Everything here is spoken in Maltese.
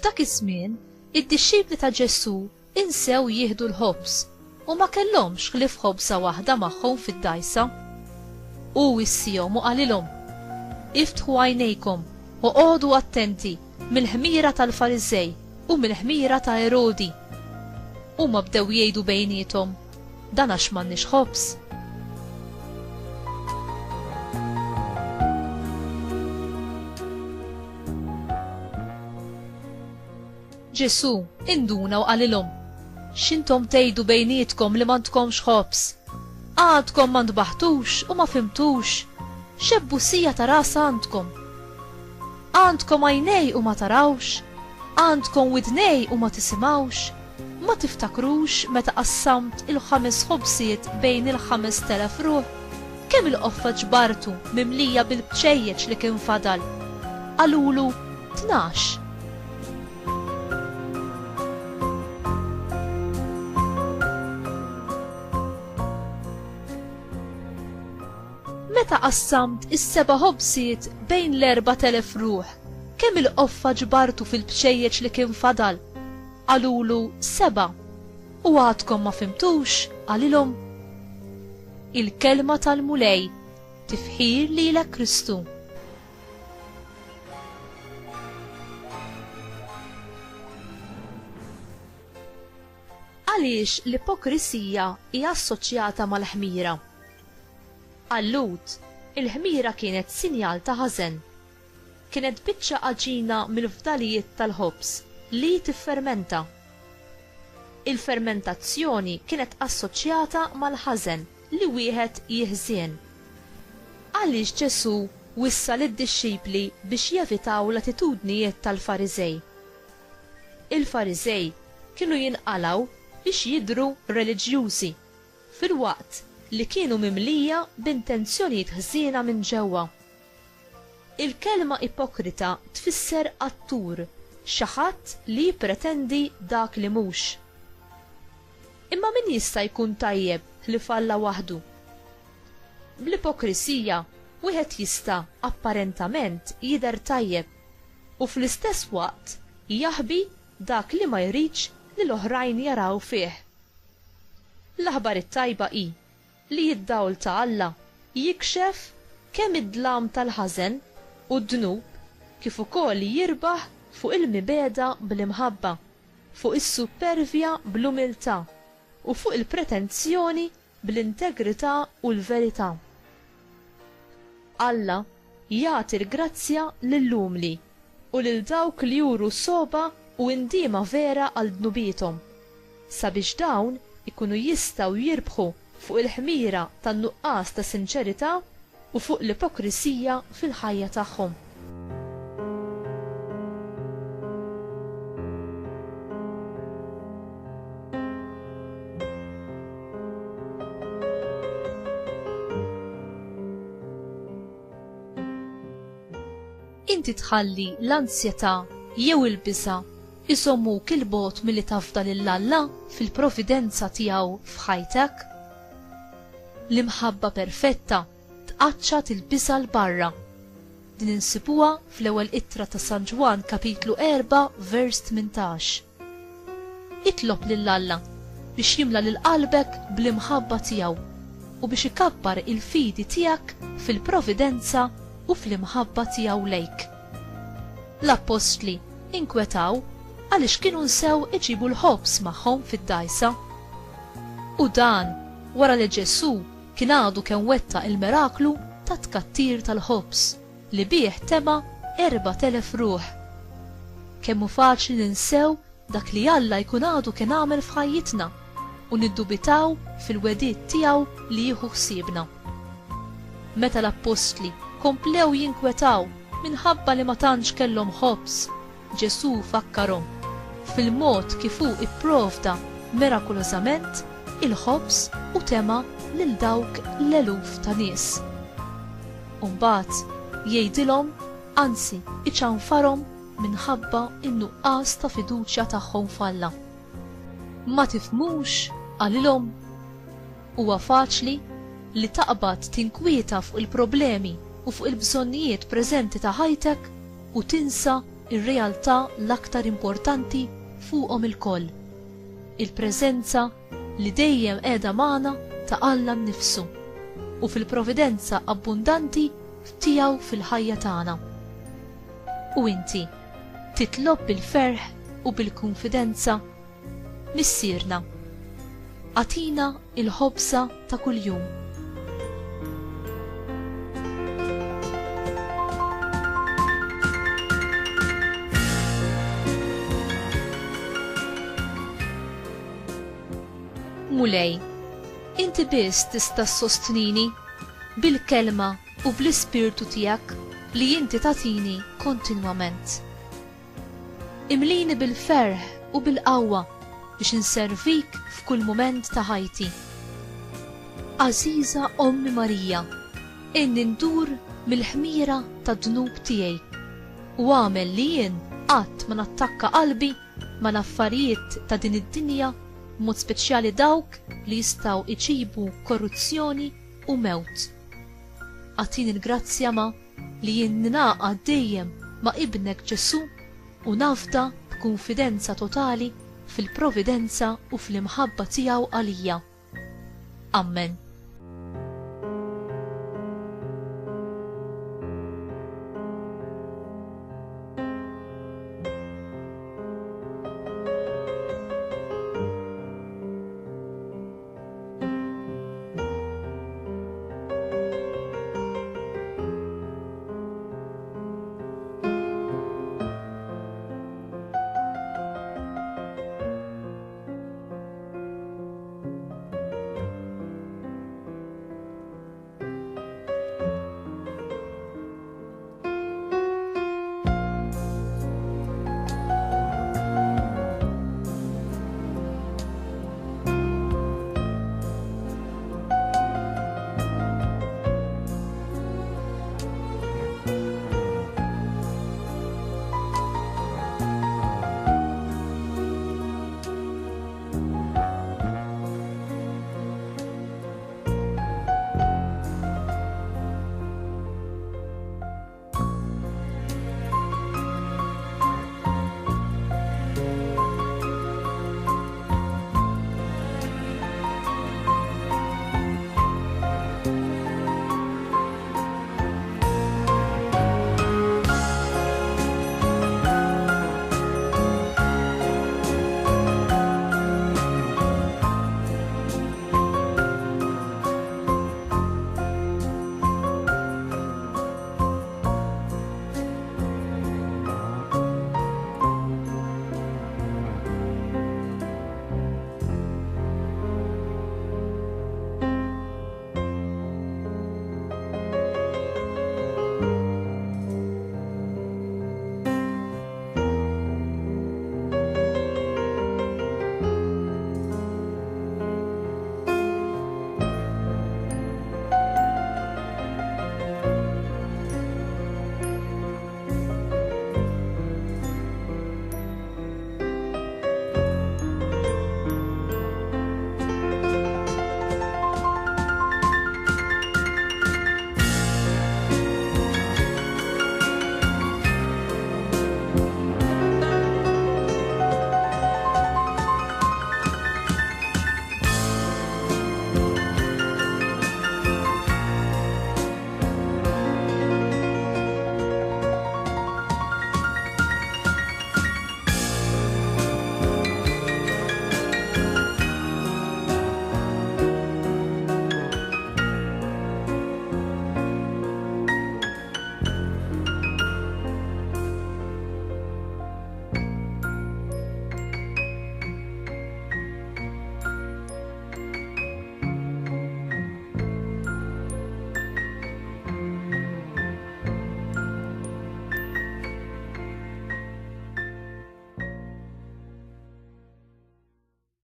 F'dak iż-żmien, id-dixxipli ta' Ġesu insew jieħdu l-ħobż u ma kellhomx ħlief ħobża waħda magħhom fid-dajsa. U issihom u qalilhom: iftħu għajnejkom u qogħdu attenti mill-ħmira tal-Fariżej u mill-ħmira ta' Erodi. Huma bdew jgħidu bejniethom: dan għax m'għandniex ħobż. Ġesu induna u qalilhom: x'intom tgħidu bejnietkom li m'għandkomx ħobż? Għadkom ma ntbaħtux u ma fimtux? X'ebbussija ta' ras għandkom? Għandkom għajnej u ma tarawx? Għandkom widnej u ma tisimgħux? Ma tiftakrux meta qassamt il-5 ħobsijiet bejn il-5,000 ruħ? Kemm il-qoffa ġbartu mimlija bil-bċejjeċ li kien fadal? Qalulu 12. Meta qassamt is-7 ħobsijiet bejn l-4,000 ruħ, kemm il-qoffa ġbartu fil-bċejjeċ li kien fadal? Qalulu 7. U għadkom ma fimtux? Qalilhom. Il-kelma tal-mulej, tifħir lilek Kristu. Għaliex l-ipokrisija hija assoċjata mal-ħmira? Għallut, il-ħmira kienet sinjal ta' ħażen. Kienet biċċa għaġina mill-fdalijiet tal-ħobż li tiffermenta. Il-fermentazzjoni kienet assoċjata mal-ħażen li wieħed jiħżien. Għaliex Ġesu wissa lid-dixxipli biex jevitaw l-attitudnijiet tal-Fariżej. Il-Fariżej kienu jinqalaw biex jidhru reliġjużi filwaqt li kienu mimlija b'intenzjonijiet ħżiena minn ġewwa. Il-kelma ipokrita tfisser attur, xi ħadd li jippretendi dak li mhux. Imma min jista' jkun tajjeb li falla waħdu? Bl-ipokrisija wieħed jista' apparentament jidher tajjeb u fl-istess waqt jaħbi dak li ma jridx li l-oħrajn jaraw fih. L-aħbar it-tajba hi li jid-dawl ta' Alla jikxef kemm id-dlam tal-ħażen u d-dnub kif ukoll jirbaħ fuq il-mibeda bl-imħabba, fuq is-supervja bl-umiltà u fuq il-pretenzjoni bl-integrità u l-verità. Alla jagħti l-grazzja lill-umli u lil dawk li juru soba u indiema vera għal dnubietom, sabiex dawn ikunu jistgħu jirbħu fuq il-ħmira tan-nuqqas ta' sinċerità u fuq l-ipokrisija fil-ħajja tagħhom. Inti tħalli l-ansjetà jew il-biża' isommuk il-bogħod milli tafda lill-Alla fil-providenza tiegħu f'ħajtek? L-imħabba perfetta tqaċċat il-biża' l barra. Din insibuha fl-ewwel ittra ta' San Ġwan kapitlu 4 vers 18. Itlob lill-Alla biex jimla lil qalbek bl-imħabba tiegħu u biex ikabbar il-fidi tiegħek fil-providenza u fl-imħabba tiegħu lejk. L-Apostli inkwetaw għaliex kienu nsew iġibu l-ħobż magħhom fid-dajsa. U dan wara li Ġesu kien għadu kemm wettaq il-miraklu ta' tkattir tal-ħobż li bih tema 4,000 ruħ. Kemm hu faċli ninsew dak li Alla jkun għadu kien għamel f'ħajjitna u niddubitaw fil-wediet tiegħu li jieħu ħsiebna. Meta l-Apostli komplew jinkwetaw minħabba li ma tantx kellhom ħobż, Ġesu fakkarhom fil-mod kif hu ipprovda mirakulosament il-ħobż u tema lil dawk l-eluf ta' nies. U mbagħad jgħidilhom, anzi iċanfarhom minħabba in-nuqqas ta' fiduċja tagħhom f'Alla. Ma tifhmux qalilhom. Huwa faċli li taqbad tinkwieta fuq il-problemi u fuq il-bżonnijiet preżenti ta' ħajtek u tinsa ir-realtà l-aktar importanti fuqhom il-koll, il-preżenza li dejjem qiegħda magħna ta' Alla nnifsu u fil-providenza abbundanti tiegħu fil-ħajja tagħna. U inti titlob bil-ferħ u bil-konfidenza missierna. Atina il-ħobsa ta' kuljum. Mulej, inti biss tista' sostnini bil-kelma u bl-ispirtu tiegħek li inti tagħtini kontinwament. Imlini bil-ferħ u bil-qawwa biex inservik f'kull mument ta' ħajti. Għażiża Ommi Marija, inni ndur mill-ħmira ta' dnub tiegħi u għamel li jien qatt ma nattakka qalbi mal-affarijiet ta' din id-dinja, mod speċjali dawk li jistgħu iċibu korruzzjoni u mewt. Għatini l-grazzja ma li jien ningħaqad dejjem ma' ibnek Ġesu u nafda b'kunfidenza totali fil-providenza u fl-imħabba tiegħu għalija. Amen.